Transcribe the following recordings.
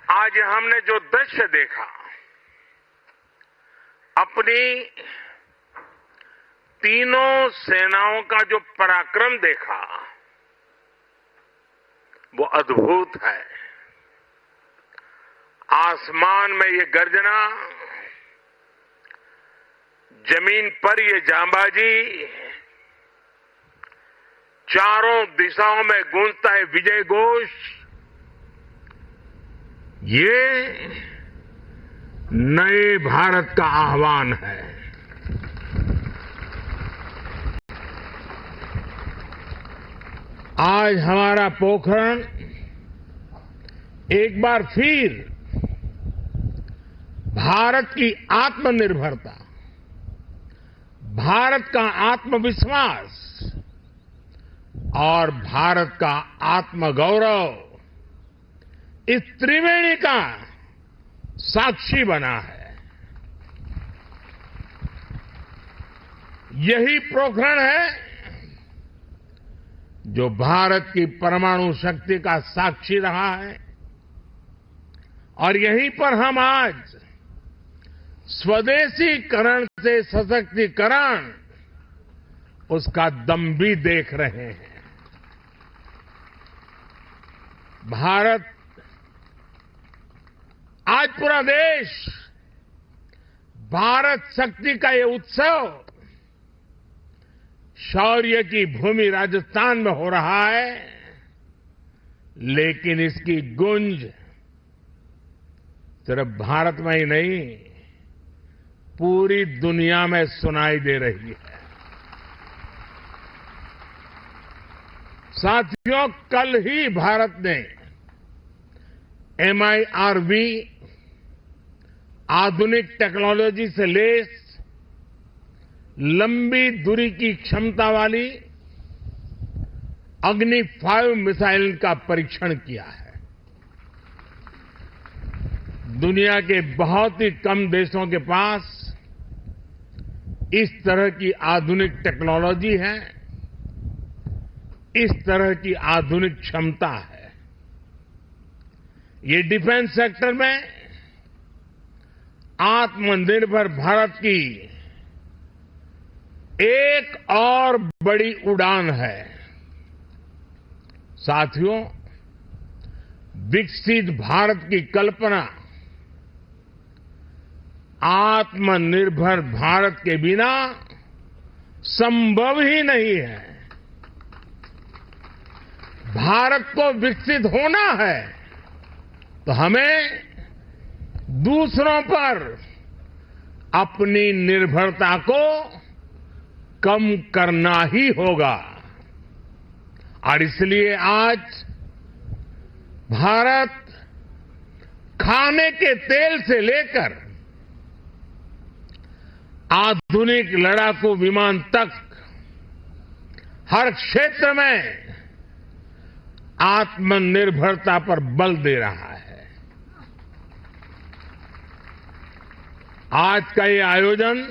आज हमने जो दृश्य देखा, अपनी तीनों सेनाओं का जो पराक्रम देखा, वो अद्भुत है। आसमान में ये गर्जना, जमीन पर ये जांबाजी, चारों दिशाओं में गूंजता है विजय घोष। ये नए भारत का आह्वान है। आज हमारा पोखरण एक बार फिर भारत की आत्मनिर्भरता, भारत का आत्मविश्वास और भारत का आत्मगौरव, इस त्रिवेणी का साक्षी बना है। यही पोखरण है जो भारत की परमाणु शक्ति का साक्षी रहा है, और यहीं पर हम आज स्वदेशीकरण से सशक्तिकरण, उसका दम भी देख रहे हैं। भारत, आज पूरा देश भारत शक्ति का ये उत्सव शौर्य की भूमि राजस्थान में हो रहा है, लेकिन इसकी गूंज सिर्फ भारत में ही नहीं, पूरी दुनिया में सुनाई दे रही है। साथियों, कल ही भारत ने MIRV आधुनिक टेक्नोलॉजी से लैस लंबी दूरी की क्षमता वाली अग्नि 5 मिसाइल का परीक्षण किया है। दुनिया के बहुत ही कम देशों के पास इस तरह की आधुनिक टेक्नोलॉजी है, इस तरह की आधुनिक क्षमता है। ये डिफेंस सेक्टर में आत्मनिर्भर भारत की एक और बड़ी उड़ान है। साथियों, विकसित भारत की कल्पना आत्मनिर्भर भारत के बिना संभव ही नहीं है। भारत को विकसित होना है तो हमें दूसरों पर अपनी निर्भरता को कम करना ही होगा, और इसलिए आज भारत खाने के तेल से लेकर आधुनिक लड़ाकू विमान तक हर क्षेत्र में आत्मनिर्भरता पर बल दे रहा है। आज का ये आयोजन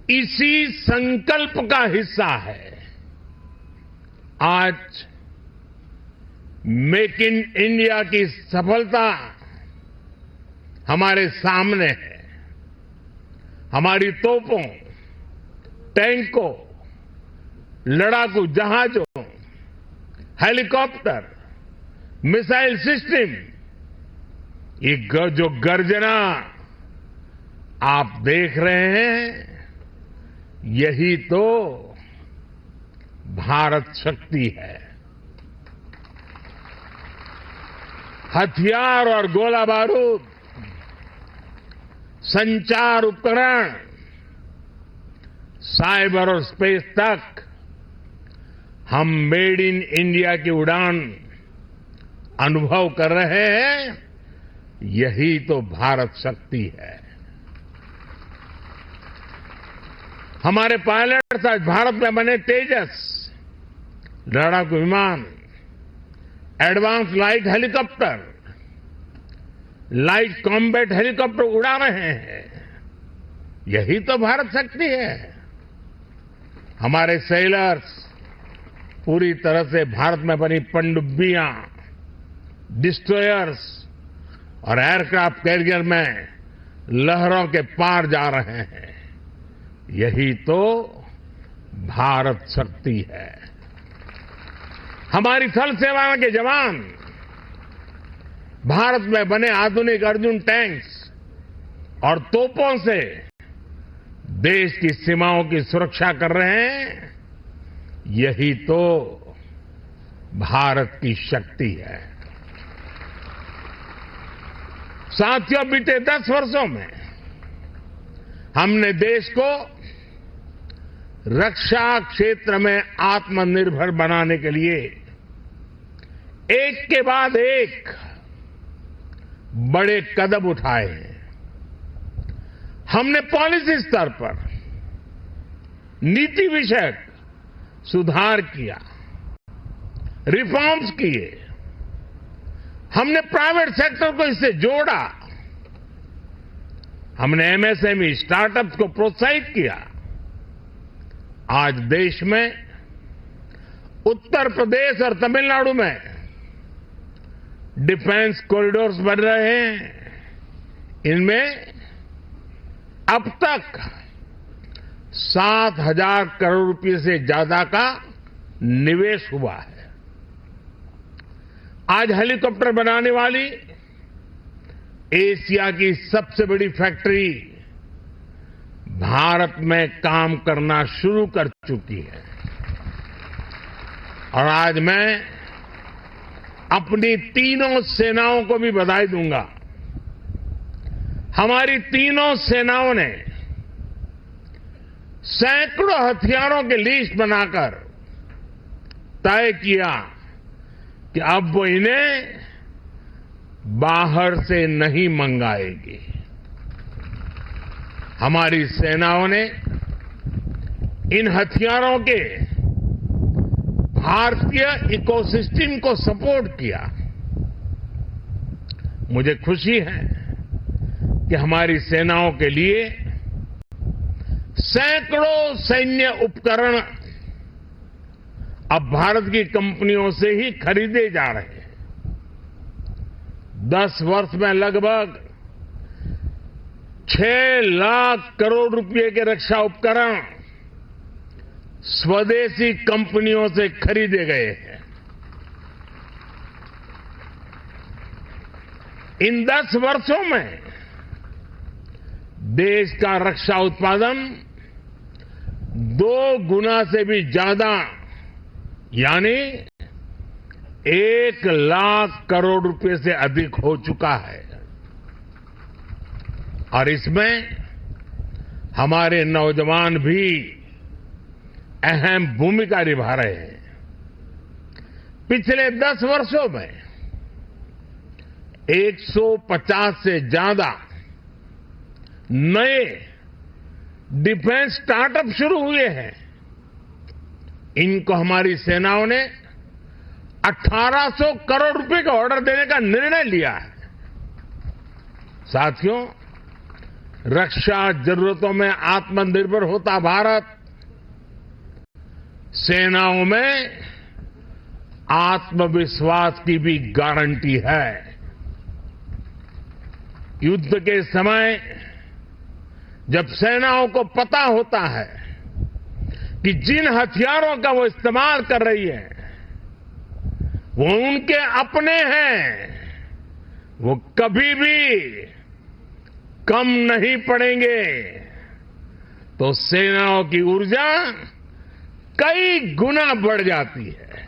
इसी संकल्प का हिस्सा है। आज मेक इन इंडिया की सफलता हमारे सामने है। हमारी तोपों, टैंकों, लड़ाकू जहाजों, हेलीकॉप्टर, मिसाइल सिस्टम, ये जो गर्जना आप देख रहे हैं, यही तो भारत शक्ति है। हथियार और गोला बारूद, संचार उपकरण, साइबर और स्पेस तक हम मेड इन इंडिया की उड़ान अनुभव कर रहे हैं। यही तो भारत शक्ति है। हमारे पायलट्स आज भारत में बने तेजस लड़ाकू विमान, advance light helicopter, light combat helicopter उड़ा रहे हैं। यही तो भारत शक्ति है। हमारे सेलर्स पूरी तरह से भारत में बनी पनडुब्बियां, डिस्ट्रॉयर्स और एयरक्राफ्ट कैरियर में लहरों के पार जा रहे हैं। यही तो भारत शक्ति है। हमारी थल सेना के जवान भारत में बने आधुनिक अर्जुन टैंक्स और तोपों से देश की सीमाओं की सुरक्षा कर रहे हैं। यही तो भारत की शक्ति है। साथियों, बीते 10 वर्षों में हमने देश को रक्षा क्षेत्र में आत्मनिर्भर बनाने के लिए एक के बाद एक बड़े कदम उठाए हैं। हमने पॉलिसी स्तर पर नीति विषयक सुधार किया, रिफॉर्म्स किए। हमने प्राइवेट सेक्टर को इससे जोड़ा। हमने एमएसएमई स्टार्टअप्स को प्रोत्साहित किया। आज देश में उत्तर प्रदेश और तमिलनाडु में डिफेंस कॉरिडोर्स बन रहे हैं। इनमें अब तक 7,000 करोड़ रुपए से ज्यादा का निवेश हुआ है। आज हेलीकॉप्टर बनाने वाली एशिया की सबसे बड़ी फैक्ट्री भारत में काम करना शुरू कर चुकी है। और आज मैं अपनी तीनों सेनाओं को भी बधाई दूंगा। हमारी तीनों सेनाओं ने सैकड़ों हथियारों की लिस्ट बनाकर तय किया कि अब वो इन्हें बाहर से नहीं मंगाएगी। हमारी सेनाओं ने इन हथियारों के भारतीय इकोसिस्टम को सपोर्ट किया। मुझे खुशी है कि हमारी सेनाओं के लिए सैकड़ों सैन्य उपकरण अब भारत की कंपनियों से ही खरीदे जा रहे हैं। 10 वर्ष में लगभग 6 लाख करोड़ रुपए के रक्षा उपकरण स्वदेशी कंपनियों से खरीदे गए हैं। इन 10 वर्षों में देश का रक्षा उत्पादन 2 गुना से भी ज्यादा यानी 1 लाख करोड़ रुपए से अधिक हो चुका है। और इसमें हमारे नौजवान भी अहम भूमिका निभा रहे हैं। पिछले 10 वर्षों में 150 से ज्यादा नए डिफेंस स्टार्टअप शुरू हुए हैं। इनको हमारी सेनाओं ने 1800 करोड़ रुपए का ऑर्डर देने का निर्णय लिया है। साथियों, रक्षा जरूरतों में आत्मनिर्भर होता भारत सेनाओं में आत्मविश्वास की भी गारंटी है। युद्ध के समय जब सेनाओं को पता होता है कि जिन हथियारों का वो इस्तेमाल कर रही है वो उनके अपने हैं, वो कभी भी कम नहीं पड़ेंगे, तो सेनाओं की ऊर्जा कई गुना बढ़ जाती है।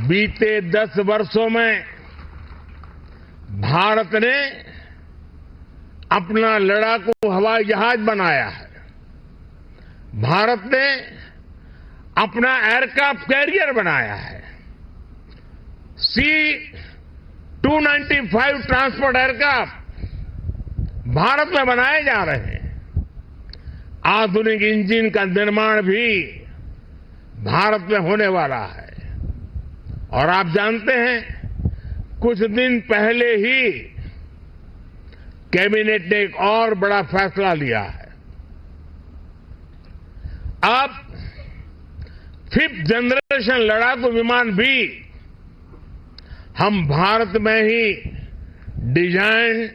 बीते 10 वर्षों में भारत ने अपना लड़ाकू हवाई जहाज बनाया है। भारत ने अपना एयरक्राफ्ट कैरियर बनाया है। C-295 ट्रांसपोर्ट एयरक्राफ्ट भारत में बनाए जा रहे हैं। आधुनिक इंजन का निर्माण भी भारत में होने वाला है। और आप जानते हैं, कुछ दिन पहले ही कैबिनेट ने एक और बड़ा फैसला लिया है। अब 5th जनरेशन लड़ाकू विमान भी हम भारत में ही डिजाइन,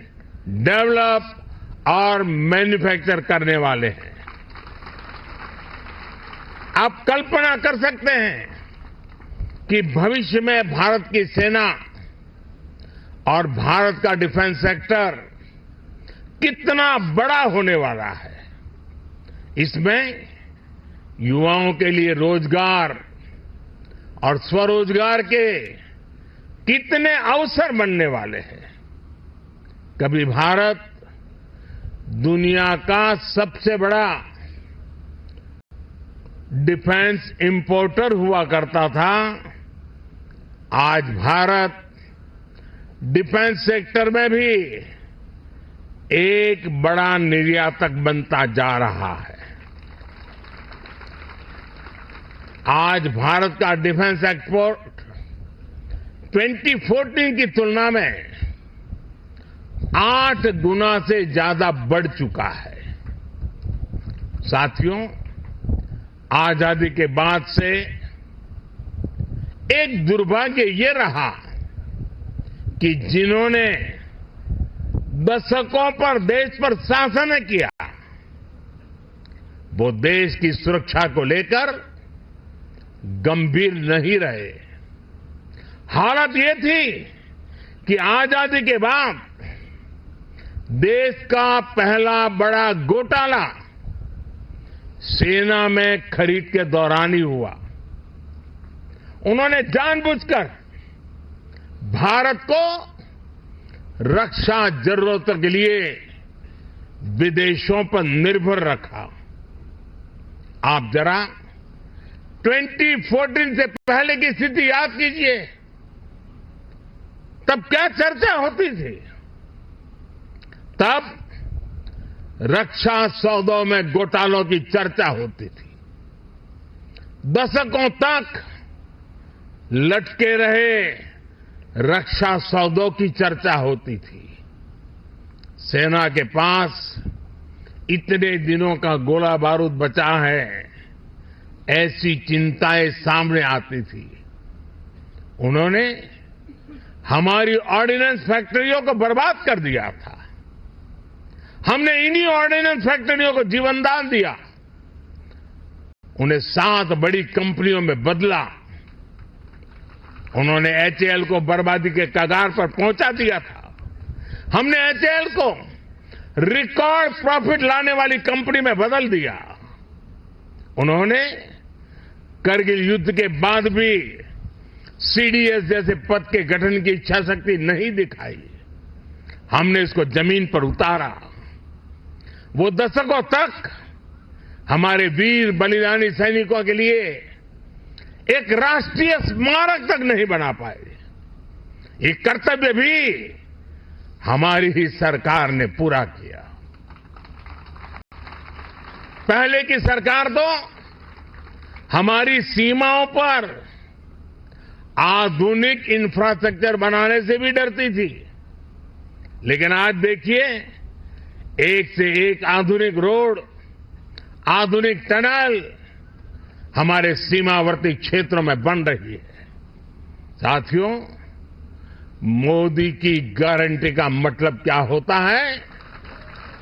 डेवलप और मैन्युफैक्चर करने वाले हैं। आप कल्पना कर सकते हैं कि भविष्य में भारत की सेना और भारत का डिफेंस सेक्टर कितना बड़ा होने वाला है। इसमें युवाओं के लिए रोजगार और स्वरोजगार के कितने अवसर बनने वाले हैं। कभी भारत दुनिया का सबसे बड़ा डिफेंस इंपोर्टर हुआ करता था। आज भारत डिफेंस सेक्टर में भी एक बड़ा निर्यातक बनता जा रहा है। आज भारत का डिफेंस एक्सपोर्ट 2014 की तुलना में 8 गुना से ज्यादा बढ़ चुका है। साथियों, आजादी के बाद से एक दुर्भाग्य ये रहा कि जिन्होंने दशकों पर देश पर शासन किया, वो देश की सुरक्षा को लेकर गंभीर नहीं रहे। हालत ये थी कि आजादी के बाद देश का पहला बड़ा घोटाला सेना में खरीद के दौरान ही हुआ। उन्होंने जानबूझकर भारत को रक्षा जरूरतों के लिए विदेशों पर निर्भर रखा। आप जरा 2014 से पहले की स्थिति याद कीजिए। तब क्या चर्चा होती थी? तब रक्षा सौदों में घोटालों की चर्चा होती थी। दशकों तक लटके रहे रक्षा सौदों की चर्चा होती थी। सेना के पास इतने दिनों का गोला बारूद बचा है, ऐसी चिंताएं सामने आती थी। उन्होंने हमारी ऑर्डिनेंस फैक्ट्रियों को बर्बाद कर दिया था। हमने इन्हीं ऑर्डिनेंस फैक्ट्रियों को जीवनदान दिया, उन्हें 7 बड़ी कंपनियों में बदला। उन्होंने एचएएल को बर्बादी के कगार पर पहुंचा दिया था। हमने एचएएल को रिकॉर्ड प्रॉफिट लाने वाली कंपनी में बदल दिया। उन्होंने करगिल युद्ध के बाद भी सीडीएस जैसे पद के गठन की इच्छा शक्ति नहीं दिखाई। हमने इसको जमीन पर उतारा। वो दशकों तक हमारे वीर बलिदानी सैनिकों के लिए एक राष्ट्रीय स्मारक तक नहीं बना पाए। ये कर्तव्य भी हमारी ही सरकार ने पूरा किया। पहले की सरकार तो हमारी सीमाओं पर आधुनिक इंफ्रास्ट्रक्चर बनाने से भी डरती थी। लेकिन आज देखिए, एक से एक आधुनिक रोड, आधुनिक टनल हमारे सीमावर्ती क्षेत्रों में बन रही है। साथियों, मोदी की गारंटी का मतलब क्या होता है,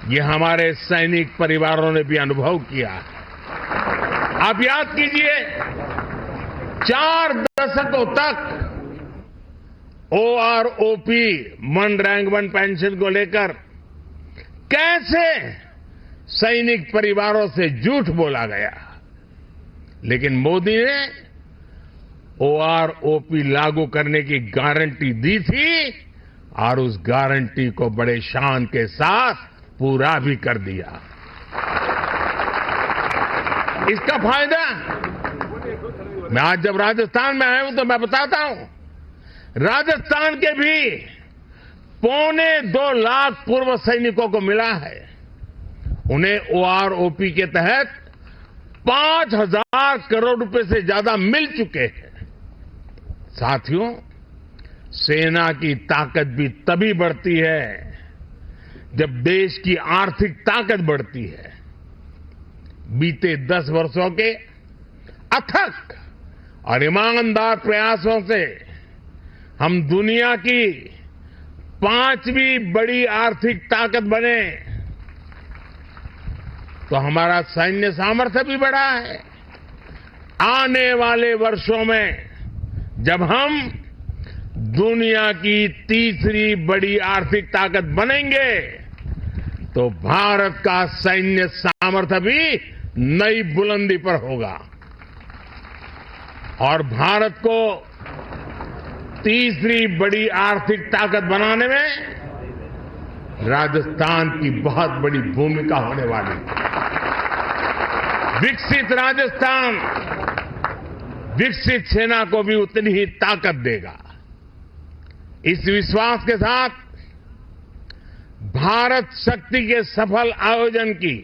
ये हमारे सैनिक परिवारों ने भी अनुभव किया है। आप याद कीजिए, 4 दशकों तक OROP, one rank one pension को लेकर कैसे सैनिक परिवारों से झूठ बोला गया। लेकिन मोदी ने ओआरओपी लागू करने की गारंटी दी थी और उस गारंटी को बड़े शान के साथ पूरा भी कर दिया। इसका फायदा मैं आज जब राजस्थान में आया हूं तो मैं बताता हूं, राजस्थान के भी 2.25 लाख पूर्व सैनिकों को मिला है। उन्हें ओआरओपी के तहत 5,000 करोड़ रुपए से ज्यादा मिल चुके हैं। साथियों, सेना की ताकत भी तभी बढ़ती है जब देश की आर्थिक ताकत बढ़ती है। बीते 10 वर्षों के अथक और ईमानदार प्रयासों से हम दुनिया की 5वीं बड़ी आर्थिक ताकत बने तो हमारा सैन्य सामर्थ्य भी बढ़ा है। आने वाले वर्षों में जब हम दुनिया की तीसरी बड़ी आर्थिक ताकत बनेंगे तो भारत का सैन्य सामर्थ्य भी नई बुलंदी पर होगा और भारत को तीसरी बड़ी आर्थिक ताकत बनाने में राजस्थान की बहुत बड़ी भूमिका होने वाली है। विकसित राजस्थान विकसित सेना को भी उतनी ही ताकत देगा। इस विश्वास के साथ भारत शक्ति के सफल आयोजन की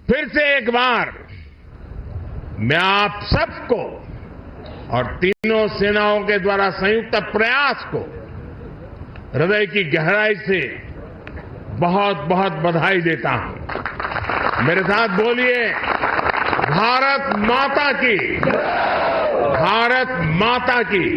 फिर से एक बार मैं आप सबको और तीनों सेनाओं के द्वारा संयुक्त प्रयास को हृदय की गहराई से बहुत बहुत बधाई देता हूं। मेरे साथ बोलिए, भारत माता की, भारत माता की।